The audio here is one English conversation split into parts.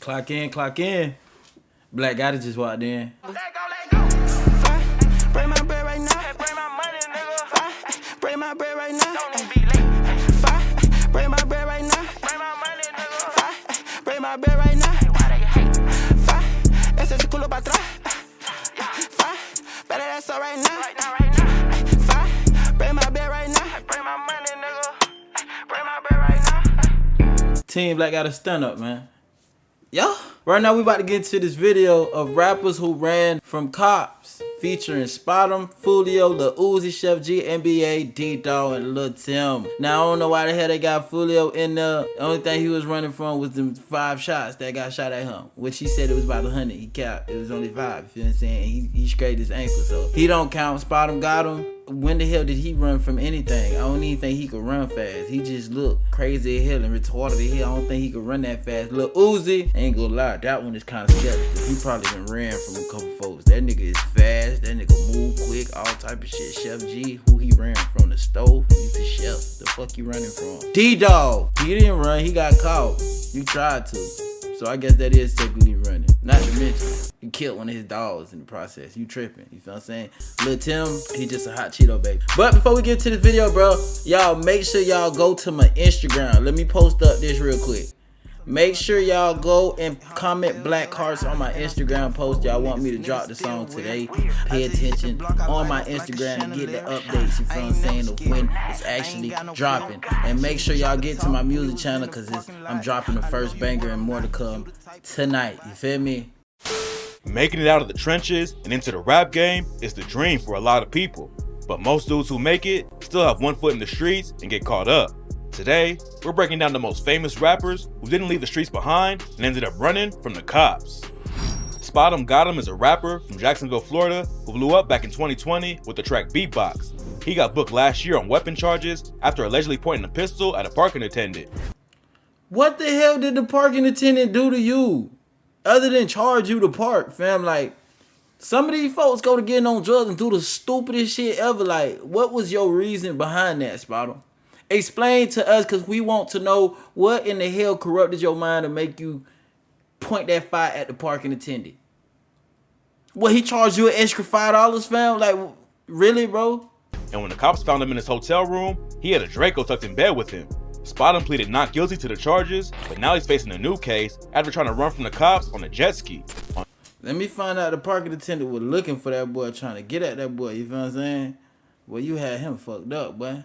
Clock in, clock in. Black Gotta just walked in. Let go. Bring my bread right now. Bring my money, nigga. Bring my bread right now. Don't even be late. Bring my bread right now. Bring my money, nigga. Bring my bread right now. Why they hate? Ese es culo para atrás. Better that's all right now. Bring my bread right now. Bring my money, nigga. Bring my bread right now. Team Black Gotta stand up, man. Yo, right now we about to get into this video of rappers who ran from cops, featuring SpotemGottem, Foolio, Lil Uzi, Sheff G, NBA, DDawg, and Lil Tim. Now I don't know why the hell they got Foolio in there. The only thing he was running from was them 5 shots that got shot at him, which he said it was about 100. He capped. It was only 5. You feel what I'm saying? He scraped his ankle, so he don't count. SpotemGottem. When the hell did he run from anything? I don't even think he could run fast. He just looked crazy as hell and retarded as hell. I don't think he could run that fast. Lil Uzi, ain't gonna lie, that one is kind of skeptical. He probably been ran from a couple folks. That nigga is fast. That nigga move quick. All type of shit. Sheff G, who he ran from? The stove? He's the Sheff. The fuck you running from? DDawg, he didn't run. He got caught. You tried to. So I guess that is technically running. Not to mention, he killed one of his dogs in the process. You tripping. You feel what I'm saying? Lil Tim, he just a hot Cheeto baby. But before we get to this video, bro, y'all make sure y'all go to my Instagram. Let me post up this real quick. Make sure y'all go and comment black hearts on my Instagram post. Y'all want me to drop the song today. Pay attention on my Instagram and get the updates, you feel what I'm saying, of when it's actually dropping. And make sure y'all get to my music channel because I'm dropping the first banger and more to come tonight. You feel me? Making it out of the trenches and into the rap game is the dream for a lot of people. But most dudes who make it still have one foot in the streets and get caught up. Today, we're breaking down the most famous rappers who didn't leave the streets behind and ended up running from the cops. SpotemGottem is a rapper from Jacksonville, Florida who blew up back in 2020 with the track Beatbox. He got booked last year on weapon charges after allegedly pointing a pistol at a parking attendant. What the hell did the parking attendant do to you? Other than charge you to park, fam. Like, some of these folks go to getting on drugs and do the stupidest shit ever. Like, what was your reason behind that, Spotem? Explain to us, because we want to know what in the hell corrupted your mind to make you point that fire at the parking attendant. What, he charged you an extra $5, fam? Like, really, bro? And when the cops found him in his hotel room, he had a Draco tucked in bed with him. Spotem pleaded not guilty to the charges, but now he's facing a new case after trying to run from the cops on a jet ski. Let me find out the parking attendant was looking for that boy, trying to get at that boy, you feel what I'm saying? Well, you had him fucked up, boy.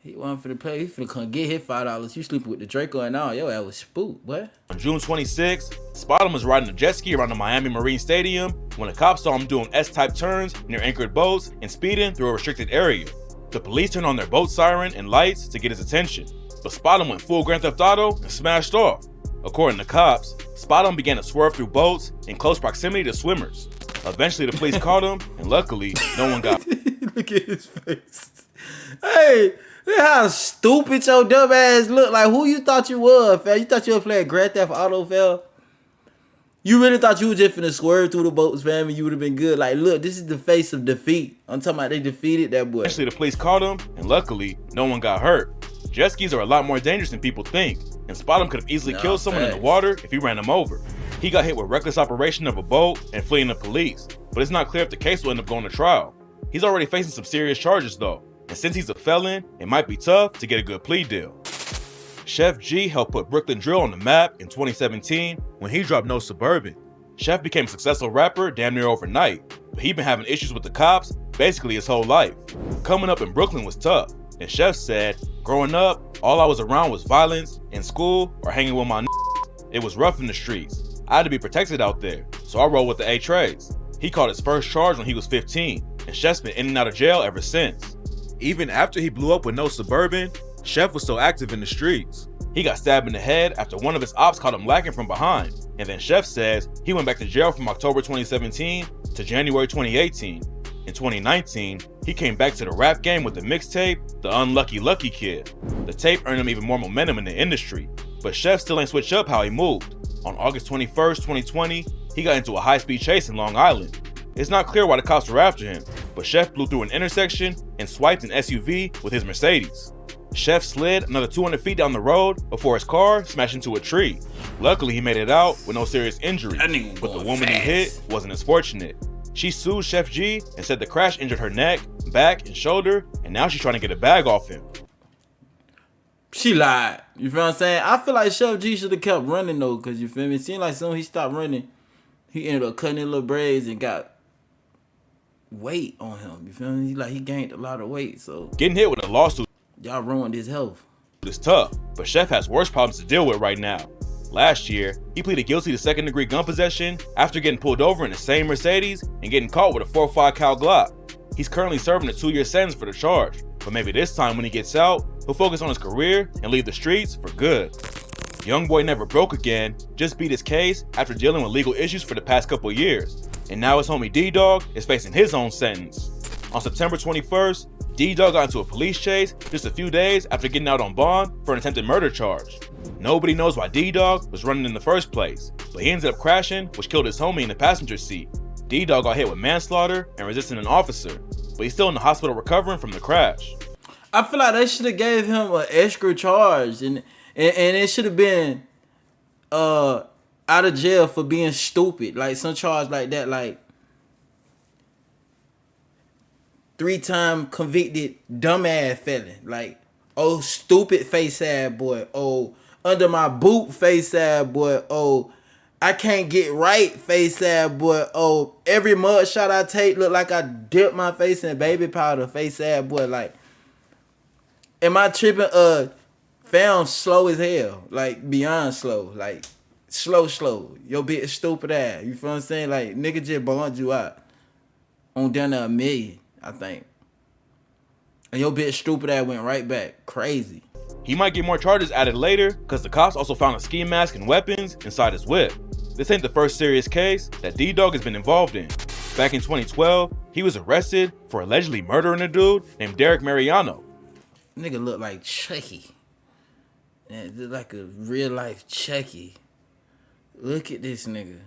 He wasn't for the play. He finna come get his $5. You sleeping with the Draco and all. Yo, that was spooked, boy. On June 26, Spotem was riding a jet ski around the Miami Marine Stadium when the cops saw him doing S-type turns near anchored boats and speeding through a restricted area. The police turned on their boat siren and lights to get his attention, but Spotem went full Grand Theft Auto and smashed off. According to cops, Spotem began to swerve through boats in close proximity to swimmers. Eventually, the police caught him, and luckily, no one got Look at his face. Hey, look how stupid your dumb ass look. Like, who you thought you was, fam? You thought you were playing Grand Theft Auto, fam? You really thought you was just finna swerve through the boats, fam, and you would have been good. Like, look, this is the face of defeat. I'm talking about they defeated that boy. Eventually, the police caught him, and luckily, no one got hurt. Jet skis are a lot more dangerous than people think, and Spotem could have easily killed someone in the water if he ran him over. He got hit with reckless operation of a boat and fleeing the police, but it's not clear if the case will end up going to trial. He's already facing some serious charges though, and since he's a felon, it might be tough to get a good plea deal. Sheff G helped put Brooklyn Drill on the map in 2017 when he dropped No Suburban. Sheff became a successful rapper damn near overnight, but he'd been having issues with the cops basically his whole life. Coming up in Brooklyn was tough, and Sheff said, growing up, all I was around was violence, in school, or hanging with my It was rough in the streets. I had to be protected out there, so I rolled with the A-Trays. He caught his first charge when he was 15, and Sheff's been in and out of jail ever since. Even after he blew up with No Suburban, Sheff was still active in the streets. He got stabbed in the head after one of his ops caught him lacking from behind, and then Sheff says he went back to jail from October 2017 to January 2018. In 2019, he came back to the rap game with the mixtape, The Unlucky Lucky Kid. The tape earned him even more momentum in the industry, but Sheff still ain't switched up how he moved. On August 21st, 2020, he got into a high-speed chase in Long Island. It's not clear why the cops were after him, but Sheff blew through an intersection and swiped an SUV with his Mercedes. Sheff slid another 200 feet down the road before his car smashed into a tree. Luckily, he made it out with no serious injuries, but the woman he hit wasn't as fortunate. She sued Sheff G and said the crash injured her neck, back, and shoulder, and now she's trying to get a bag off him. She lied. You feel what I'm saying? I feel like Sheff G should have kept running though, cause you feel me? It seemed like soon he stopped running, he ended up cutting his little braids and got weight on him. You feel me? He gained a lot of weight. So getting hit with a lawsuit, y'all ruined his health. It's tough, but Sheff has worse problems to deal with right now. Last year, he pleaded guilty to second-degree gun possession after getting pulled over in the same Mercedes and getting caught with a 4.5 cal Glock. He's currently serving a 2-year sentence for the charge, but maybe this time when he gets out, he'll focus on his career and leave the streets for good. Youngboy never broke again, just beat his case after dealing with legal issues for the past couple years. And now his homie DDawg is facing his own sentence. On September 21st, DDawg got into a police chase just a few days after getting out on bond for an attempted murder charge. Nobody knows why DDawg was running in the first place, but he ended up crashing, which killed his homie in the passenger seat. DDawg got hit with manslaughter and resisting an officer, but he's still in the hospital recovering from the crash. I feel like they should have gave him an extra charge, and it should have been out of jail for being stupid, like some charge like that, like 3-time convicted dumbass felon, like oh stupid face ass boy, oh under my boot face ass boy, oh I can't get right face ass boy, oh every mug shot I take look like I dipped my face in baby powder face ass boy. Like, am I tripping? Found slow as hell, like beyond slow, like slow. Your bitch stupid ass. You feel what I'm saying? Like nigga just burned you out on down to $1 million, I think. And your bitch stupid ass went right back. Crazy. He might get more charges added later because the cops also found a ski mask and weapons inside his whip. This ain't the first serious case that DDawg has been involved in. Back in 2012, he was arrested for allegedly murdering a dude named Derek Mariano. Nigga look like Chucky. Man, look like a real life Chucky. Look at this nigga.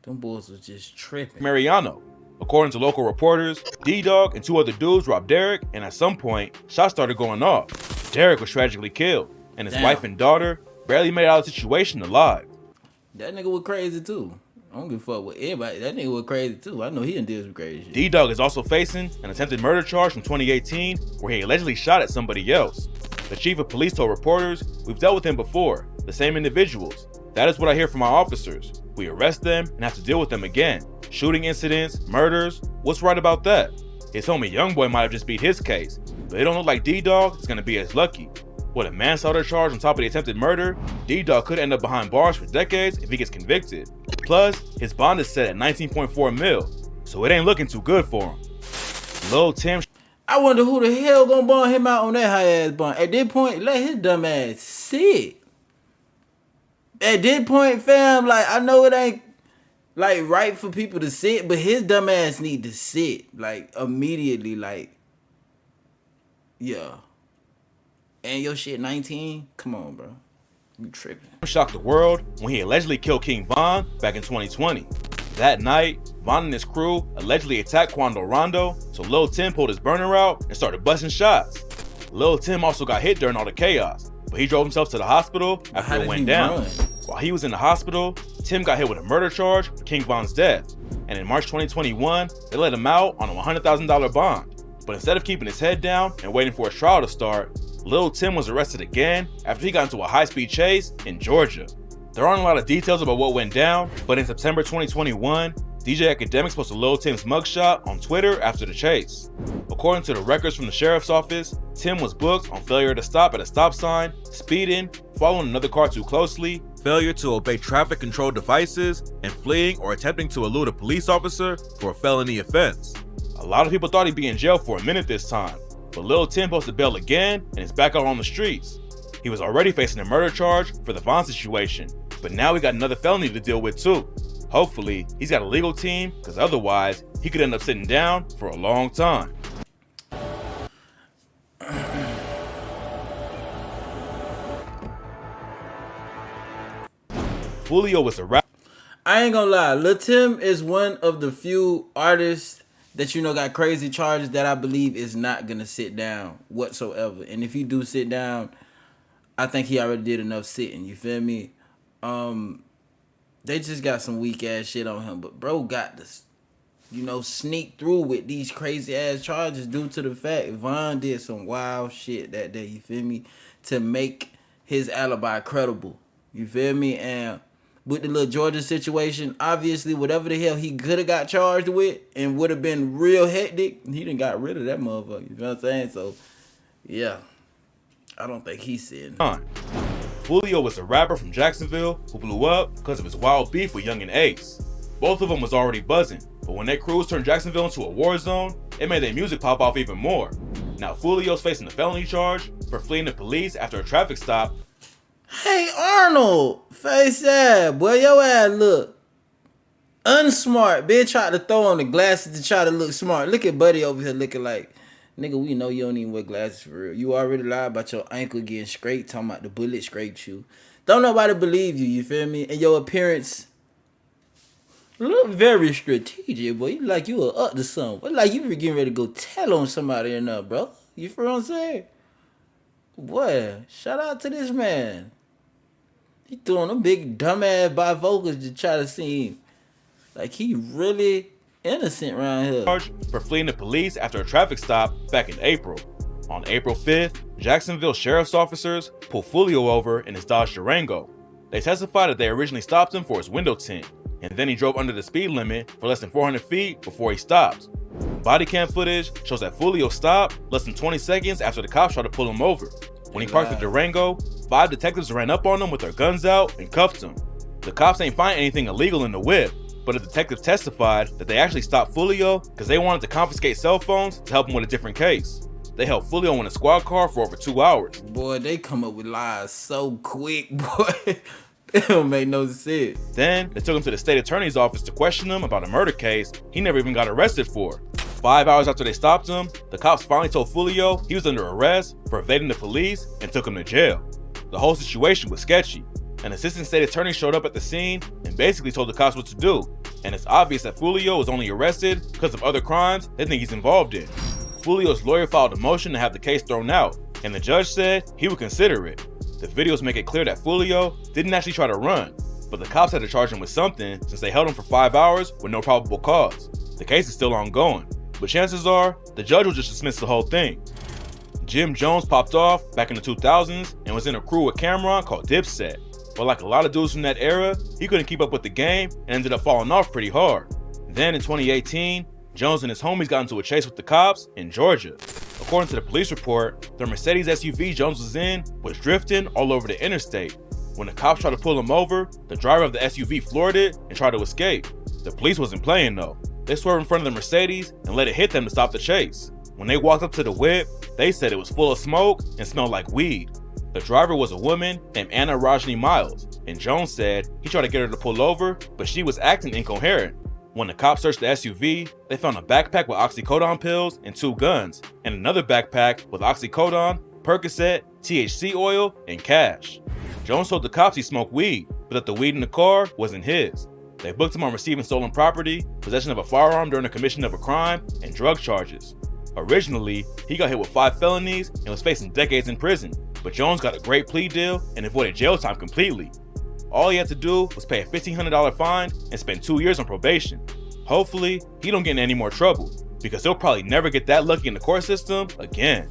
Them boys was just tripping. Mariano. According to local reporters, DDawg and 2 other dudes robbed Derek, and at some point, shots started going off. Derek was tragically killed, and his wife and daughter barely made it out of the situation alive. That nigga was crazy too. I don't give a fuck with everybody. That nigga was crazy too. I know he done did some crazy shit. DDawg is also facing an attempted murder charge from 2018 where he allegedly shot at somebody else. The chief of police told reporters, "We've dealt with him before, the same individuals. That is what I hear from my officers. We arrest them and have to deal with them again. Shooting incidents, murders, what's right about that?" His homie Youngboy might have just beat his case, but it don't look like DDawg is gonna be as lucky. With a manslaughter charge on top of the attempted murder, DDawg could end up behind bars for decades if he gets convicted. Plus, his bond is set at 19.4 mil, so it ain't looking too good for him. Lil Tim. I wonder who the hell gonna bond him out on that high ass bond. At this point, let his dumb ass sit. At this point, fam, like I know it ain't like right for people to sit, but his dumb ass need to sit like immediately, like yeah. And your shit 19? Come on, bro. You tripping. Shocked the world when he allegedly killed King Von back in 2020. That night, Von and his crew allegedly attacked Quando Rondo, so Lil Tim pulled his burner out and started busting shots. Lil Tim also got hit during all the chaos, but he drove himself to the hospital after it went down. While he was in the hospital, Tim got hit with a murder charge for King Von's death, and in March 2021, they let him out on a $100,000 bond. But instead of keeping his head down and waiting for his trial to start, Lil Tim was arrested again after he got into a high-speed chase in Georgia. There aren't a lot of details about what went down, but in September 2021, DJ Academics posted Lil Tim's mugshot on Twitter after the chase. According to the records from the sheriff's office, Tim was booked on failure to stop at a stop sign, speeding, following another car too closely, failure to obey traffic control devices, and fleeing or attempting to elude a police officer for a felony offense. A lot of people thought he'd be in jail for a minute this time, but Lil Tim posted bail again and is back out on the streets. He was already facing a murder charge for the Von situation, but now he got another felony to deal with too. Hopefully, he's got a legal team, because otherwise, he could end up sitting down for a long time. Foolio was a rap. I ain't gonna lie, Lil Tim is one of the few artists that got crazy charges that I believe is not gonna sit down whatsoever. And if he do sit down, I think he already did enough sitting. You feel me? They just got some weak ass shit on him, but bro got this, sneak through with these crazy ass charges due to the fact Von did some wild shit that day. You feel me? To make his alibi credible. You feel me? And with the little Georgia situation, obviously whatever the hell he could have got charged with and would have been real hectic, he done got rid of that motherfucker. You know what I'm saying? So, yeah. I don't think he's sitting. Foolio was a rapper from Jacksonville who blew up because of his wild beef with Young and Ace. Both of them was already buzzing, but when their crews turned Jacksonville into a war zone, it made their music pop off even more. Now Foolio's facing a felony charge for fleeing the police after a traffic stop. Hey Arnold, face ass, boy, your ass look unsmart. Bitch tried to throw on the glasses to try to look smart. Look at Buddy over here looking like, nigga, we know you don't even wear glasses for real. You already lied about your ankle getting scraped, talking about the bullet scraped you. Don't nobody believe you, you feel me? And your appearance look very strategic, boy. You like you were up to something. Like you were getting ready to go tell on somebody or not, bro. You feel what I'm saying? Boy, shout out to this man. He throwing them big dumbass bifocals to try to seem like he really innocent around here. Charged for fleeing the police after a traffic stop back in April. On April 5th, Jacksonville sheriff's officers pulled Foolio over in his Dodge Durango. They testified that they originally stopped him for his window tint, and then he drove under the speed limit for less than 400 feet before he stopped. Body cam footage shows that Foolio stopped less than 20 seconds after the cops tried to pull him over. When he parked the Durango, 5 detectives ran up on him with their guns out and cuffed him. The cops ain't find anything illegal in the whip, but the detectives testified that they actually stopped Foolio because they wanted to confiscate cell phones to help him with a different case. They held Foolio in a squad car for over 2 hours. Boy, they come up with lies so quick, boy. It don't make no sense. Then they took him to the state attorney's office to question him about a murder case he never even got arrested for. 5 hours after they stopped him, the cops finally told Foolio he was under arrest for evading the police and took him to jail. The whole situation was sketchy. An assistant state attorney showed up at the scene and basically told the cops what to do. And it's obvious that Foolio was only arrested because of other crimes they think he's involved in. Foolio's lawyer filed a motion to have the case thrown out, and the judge said he would consider it. The videos make it clear that Foolio didn't actually try to run, but the cops had to charge him with something since they held him for 5 hours with no probable cause. The case is still ongoing, but chances are the judge will just dismiss the whole thing. Jim Jones popped off back in the 2000s and was in a crew with Cameron called Dipset. But like a lot of dudes from that era, he couldn't keep up with the game and ended up falling off pretty hard. Then in 2018, Jones and his homies got into a chase with the cops in Georgia. According to the police report, the Mercedes SUV Jones was in was drifting all over the interstate. When the cops tried to pull him over, the driver of the SUV floored it and tried to escape. The police wasn't playing though. They swerved in front of the Mercedes and let it hit them to stop the chase. When they walked up to the whip, they said it was full of smoke and smelled like weed. The driver was a woman named Anna Rajni Miles, and Jones said he tried to get her to pull over, but she was acting incoherent. When the cops searched the SUV, they found a backpack with oxycodone pills and 2 guns, and another backpack with oxycodone, Percocet, THC oil, and cash. Jones told the cops he smoked weed, but that the weed in the car wasn't his. They booked him on receiving stolen property, possession of a firearm during the commission of a crime, and drug charges. Originally, he got hit with 5 felonies and was facing decades in prison, but Jones got a great plea deal and avoided jail time completely. All he had to do was pay a $1,500 fine and spend 2 years on probation. Hopefully, he don't get in any more trouble, because he'll probably never get that lucky in the court system again.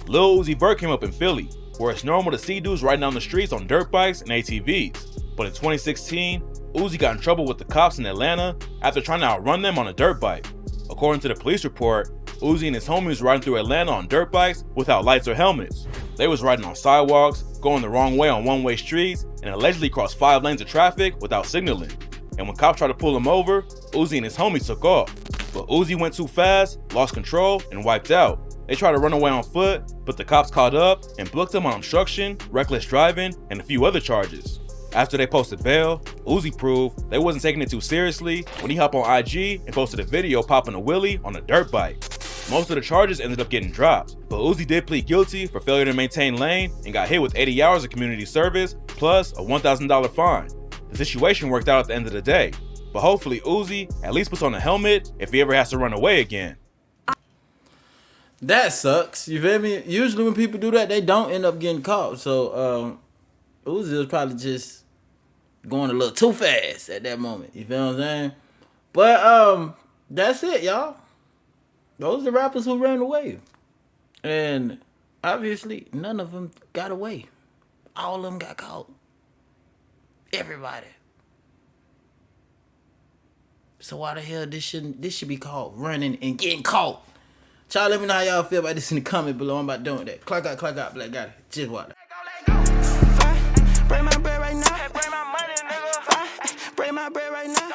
Lil Uzi Vert came up in Philly, where it's normal to see dudes riding down the streets on dirt bikes and ATVs. But in 2016, Uzi got in trouble with the cops in Atlanta after trying to outrun them on a dirt bike. According to the police report, Uzi and his homies was riding through Atlanta on dirt bikes without lights or helmets. They was riding on sidewalks, going the wrong way on one-way streets, and allegedly crossed 5 lanes of traffic without signaling. And when cops tried to pull him over, Uzi and his homies took off. But Uzi went too fast, lost control, and wiped out. They tried to run away on foot, but the cops caught up and booked him on obstruction, reckless driving, and a few other charges. After they posted bail, Uzi proved they wasn't taking it too seriously when he hopped on IG and posted a video popping a wheelie on a dirt bike. Most of the charges ended up getting dropped, but Uzi did plead guilty for failure to maintain lane and got hit with 80 hours of community service plus a $1,000 fine. The situation worked out at the end of the day. but hopefully Uzi at least puts on a helmet if he ever has to run away again. That sucks. You feel me? Usually when people do that, they don't end up getting caught. So Uzi was probably just going a little too fast at that moment. You feel what I'm saying? But that's it, y'all. Those are the rappers who ran away. And obviously none of them got away. All of them got caught. Everybody. So why the hell this should be called running and getting caught? Y'all let me know how y'all feel about this in the comment below. I'm about doing that. Clack out, black guy. Just watch it. Bring my bread right now. Bring my money, nigga. Bring my bread right now.